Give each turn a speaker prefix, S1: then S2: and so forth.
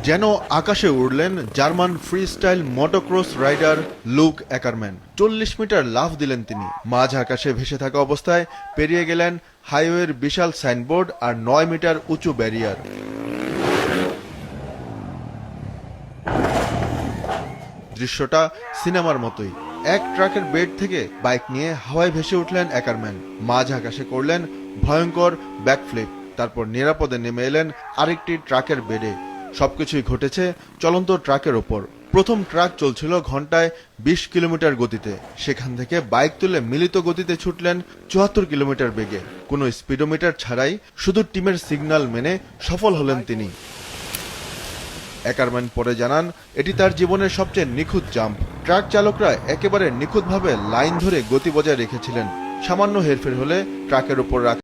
S1: যেন আকাশে উড়লেন German freestyle motocross rider Luke Ackermann. ৪০ metre লাফ দিলেন তিনি। মাঝ আকাশে ভেসে থাকা অবস্থায় পেরিয়ে গেলেন হাইওয়ের বিশাল সাইনবোর্ড আর ৯ মিটার উঁচু ব্যারিয়ার। দৃশ্যটা সিনেমার মতোই। এক ট্রাকের বেড থেকে বাইক নিয়ে হাওয়ায় ভেসে উঠলেন অ্যাকারম্যান। মাঝ আকাশে করলেন ভয়ঙ্কর ব্যাকফ্লিপ, তারপর নিরাপদে নেমে এলেন আরেকটি ট্রাকের বেডে। সবকিছুই ঘটেছে চলন্ত ট্রাকের ওপর। প্রথম ট্রাক চলছিল ঘন্টায় ২০ কিলোমিটার গতিতে, সেখান থেকে বাইক তুলে মিলিত গতিতে ছুটলেন ৭৪ কিলোমিটার বেগে। কোনো স্পিডোমিটার ছাড়াই শুধু টিমের সিগন্যাল মেনে সফল হলেন তিনি। অ্যাকারম্যান পরে জানান, এটি তার জীবনের সবচেয়ে নিখুঁত জাম্প। ট্রাক চালকরা একেবারে নিখুঁতভাবে লাইন ধরে গতি বজায় রেখেছিলেন। সামান্য হেরফের হলে ট্রাকের উপর রাখা